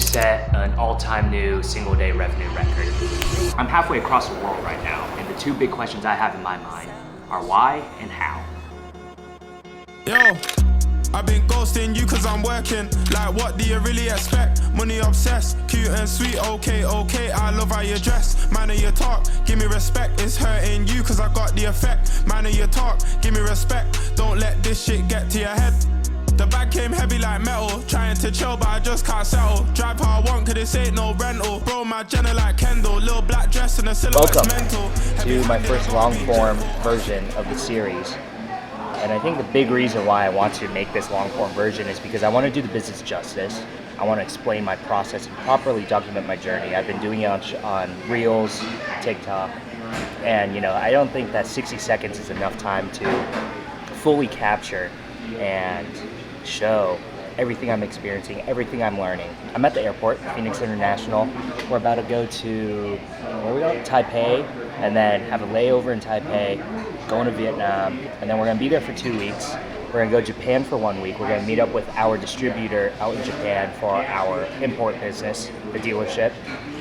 set an all-time new single-day revenue record. I'm halfway across the world right now, and the two big questions I have in my mind are why and how. Yo, I've been ghosting you cause I'm working. Like, what do you really expect? Money obsessed, cute and sweet, okay, I love how you dress. Man of your talk, give me respect. It's hurting you cause I got the effect. Man of your talk, give me respect. Don't let this shit get to your head. The bag came heavy like metal. Trying to chill but I just can't settle. Drive how I want cause this ain't no rental. Bro, my Jenna like Kendall. Little black dress and a silhouette's mental. To my first long-form version of the series. And I think the big reason why I want to make this long-form version is because I want to do the business justice. I want to explain my process and properly document my journey. I've been doing it on Reels, TikTok, and I don't think that 60 seconds is enough time to fully capture and show everything I'm experiencing, everything I'm learning. I'm at the airport, Phoenix International. We're about to go to, Taipei, and then have a layover in Taipei, going to Vietnam, and then we're gonna be there for 2 weeks. We're gonna go to Japan for 1 week. We're gonna meet up with our distributor out in Japan for our import business, the dealership.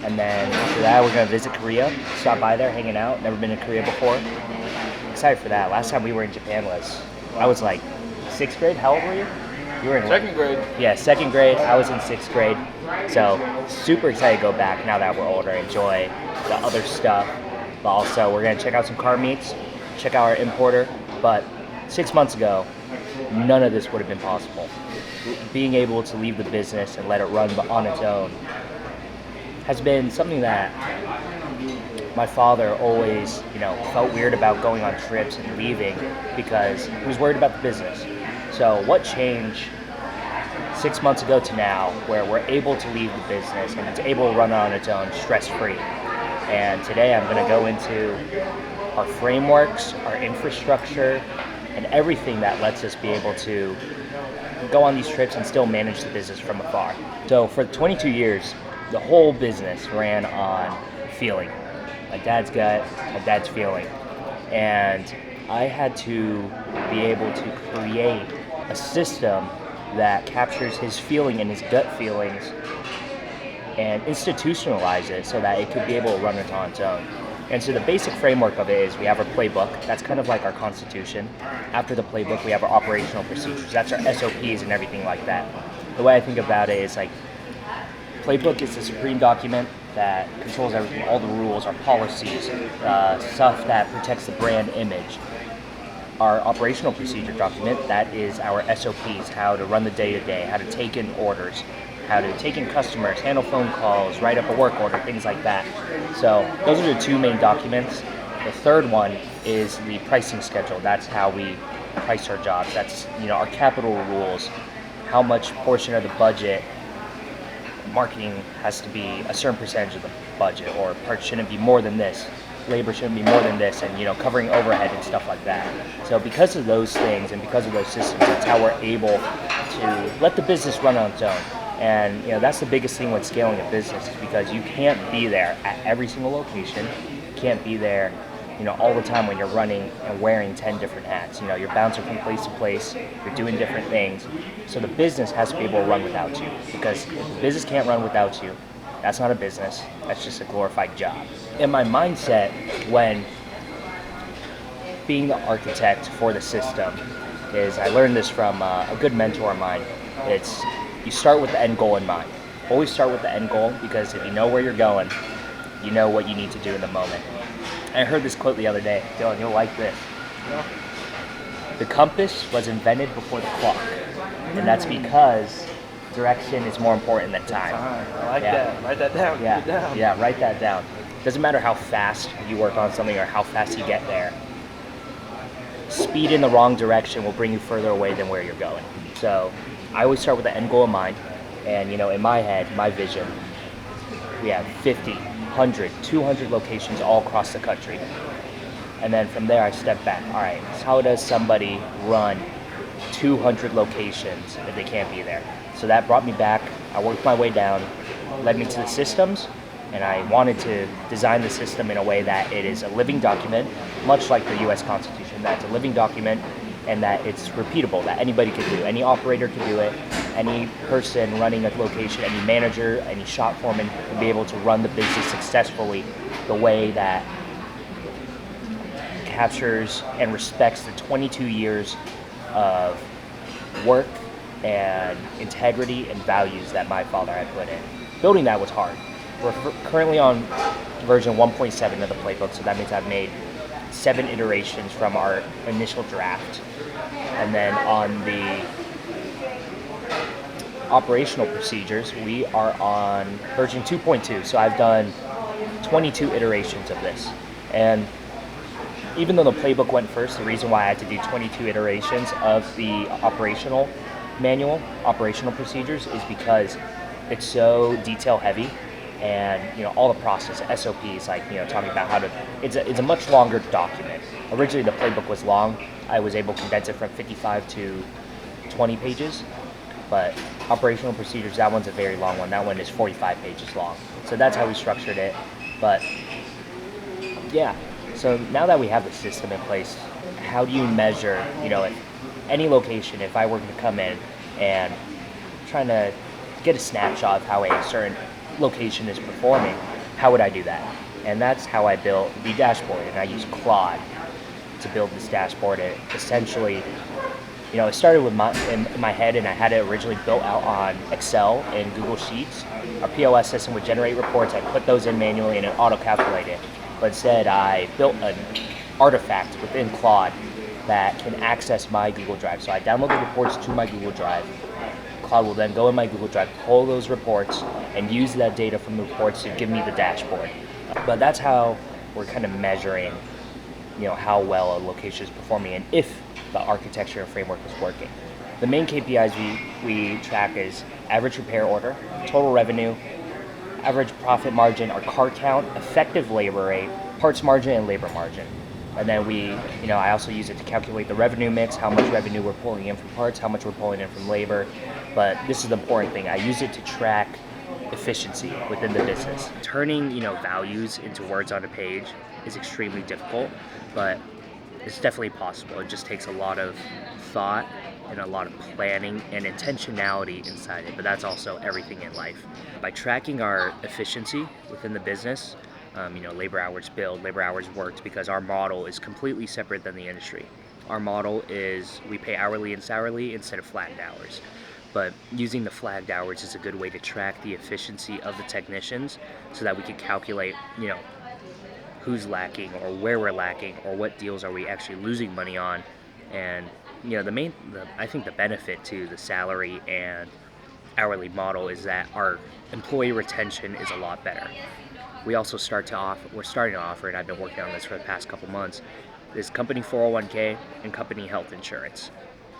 And then after that, we're gonna visit Korea, stop by there, hanging out. Never been to Korea before. Excited for that. Last time we were in Japan I was like 6th grade. How old were you? You were in second grade. Yeah, 2nd grade. I was in 6th grade. So super excited to go back now that we're older, enjoy the other stuff. But also we're gonna check out some car meets, check out our importer. But 6 months ago, none of this would have been possible. Being able to leave the business and let it run on its own has been something that my father always, felt weird about going on trips and leaving because he was worried about the business. So what changed 6 months ago to now where we're able to leave the business and it's able to run on its own stress-free? And today I'm going to go into our frameworks, our infrastructure, and everything that lets us be able to go on these trips and still manage the business from afar. So for 22 years, the whole business ran on feeling. My dad's gut, my dad's feeling. And I had to be able to create a system that captures his feeling and his gut feelings and institutionalize it so that it could be able to run it on its own. And so the basic framework of it is we have our playbook. That's kind of like our constitution. After the playbook, we have our operational procedures. That's our SOPs and everything like that. The way I think about it is like, playbook is the supreme document that controls everything, all the rules, our policies, stuff that protects the brand image. Our operational procedure document, that is our SOPs, how to run the day-to-day, how to take in orders, how to take in customers, handle phone calls, write up a work order, things like that. So those are the two main documents. The third one is the pricing schedule. That's how we price our jobs. That's our capital rules, how much portion of the budget marketing has to be a certain percentage of the budget, or parts shouldn't be more than this, labor shouldn't be more than this, and covering overhead and stuff like that. So because of those things and because of those systems, that's how we're able to let the business run on its own. And that's the biggest thing with scaling a business, is because you can't be there at every single location. You can't be there all the time when you're running and wearing 10 different hats. You're bouncing from place to place, you're doing different things. So the business has to be able to run without you, because if the business can't run without you, that's not a business, that's just a glorified job. And my mindset when being the architect for the system is, I learned this from a good mentor of mine. It's, you start with the end goal in mind. Always start with the end goal, because if you know where you're going, you know what you need to do in the moment. I heard this quote the other day. Dylan, you'll like this. The compass was invented before the clock. And that's because direction is more important than time. I like that. Write that down. Yeah. Keep it down. Yeah, write that down. Doesn't matter how fast you work on something or how fast you get there. Speed in the wrong direction will bring you further away than where you're going. So I always start with the end goal in mind. And in my head, my vision, we have 50, 100, 200 locations all across the country. And then from there I step back. All right, so how does somebody run 200 locations if they can't be there? So that brought me back. I worked my way down, led me to the systems, and I wanted to design the system in a way that it is a living document, much like the US Constitution. That's a living document and that it's repeatable, that anybody could do. Any operator could do it. Any person running a location, any manager, any shop foreman would be able to run the business successfully the way that captures and respects the 22 years of work and integrity and values that my father had put in. Building that was hard. We're currently on version 1.7 of the playbook, so that means I've made 7 iterations from our initial draft. And then on the operational procedures, we are on version 2.2, so I've done 22 iterations of this. And even though the playbook went first, the reason why I had to do 22 iterations of the operational manual, operational procedures, is because it's so detail heavy, and all the process SOPs, like talking about how to. It's a much longer document. Originally, the playbook was long. I was able to condense it from 55 to 20 pages, but operational procedures, that one's a very long one. That one is 45 pages long. So that's how we structured it. But yeah. So now that we have the system in place, how do you measure, if any location, if I were to come in and trying to get a snapshot of how a certain location is performing, how would I do that? And that's how I built the dashboard, and I used Claude to build this dashboard. It essentially, it started in my head, and I had it originally built out on Excel and Google Sheets. Our POS system would generate reports. I put those in manually, and it auto-calculated. But instead, I built an artifact within Claude that can access my Google Drive. So I download the reports to my Google Drive. Claude will then go in my Google Drive, pull those reports, and use that data from the reports to give me the dashboard. But that's how we're kind of measuring, how well a location is performing and if the architecture and framework is working. The main KPIs we track is average repair order, total revenue, average profit margin, our cart count, effective labor rate, parts margin, and labor margin. And then I also use it to calculate the revenue mix, how much revenue we're pulling in from parts, how much we're pulling in from labor. But this is the important thing. I use it to track efficiency within the business. Turning, values into words on a page is extremely difficult, but it's definitely possible. It just takes a lot of thought and a lot of planning and intentionality inside it, but that's also everything in life. By tracking our efficiency within the business, labor hours billed, labor hours worked, because our model is completely separate than the industry. Our model is we pay hourly and hourly instead of flagged hours. But using the flagged hours is a good way to track the efficiency of the technicians so that we can calculate, who's lacking or where we're lacking or what deals are we actually losing money on. And I think the benefit to the salary and hourly model is that our employee retention is a lot better. We also we're starting to offer, and I've been working on this for the past couple months, is company 401k and company health insurance.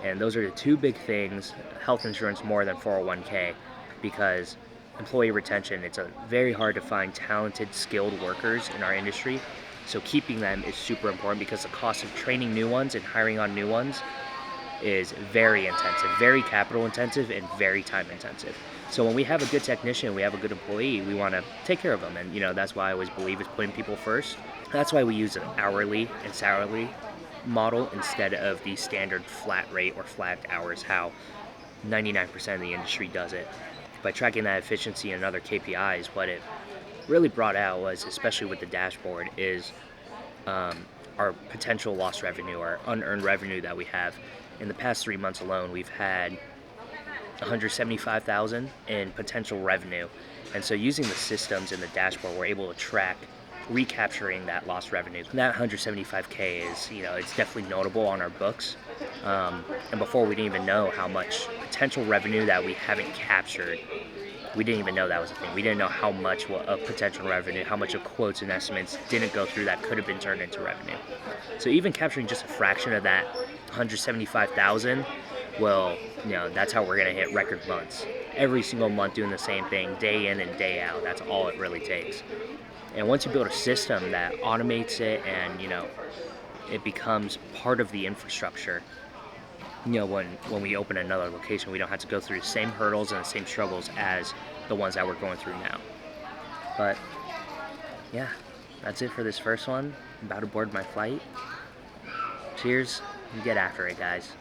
And those are the two big things, health insurance more than 401k, because employee retention, it's very hard to find talented, skilled workers in our industry. So keeping them is super important because the cost of training new ones and hiring on new ones is very intensive, very capital intensive, and very time intensive. So when we have a good technician, we have a good employee, we want to take care of them. And that's why I always believe is putting people first. That's why we use an hourly and salary model instead of the standard flat rate or flagged hours, how 99% of the industry does it. By tracking that efficiency and other KPIs, what it really brought out was, especially with the dashboard, is our potential lost revenue, our unearned revenue that we have. In the past 3 months alone, we've had $175,000 in potential revenue. And so using the systems in the dashboard, we're able to track recapturing that lost revenue. That 175K is, it's definitely notable on our books. And before, we didn't even know how much potential revenue that we haven't captured. We didn't even know that was a thing. We didn't know how much of potential revenue, how much of quotes and estimates didn't go through that could have been turned into revenue. So even capturing just a fraction of that 175,000 will, that's how we're going to hit record months. Every single month doing the same thing, day in and day out. That's all it really takes. And once you build a system that automates it and, it becomes part of the infrastructure, when we open another location, we don't have to go through the same hurdles and the same struggles as the ones that we're going through now. But yeah, that's it for this first one. I'm about to board my flight. Cheers. get after it, guys.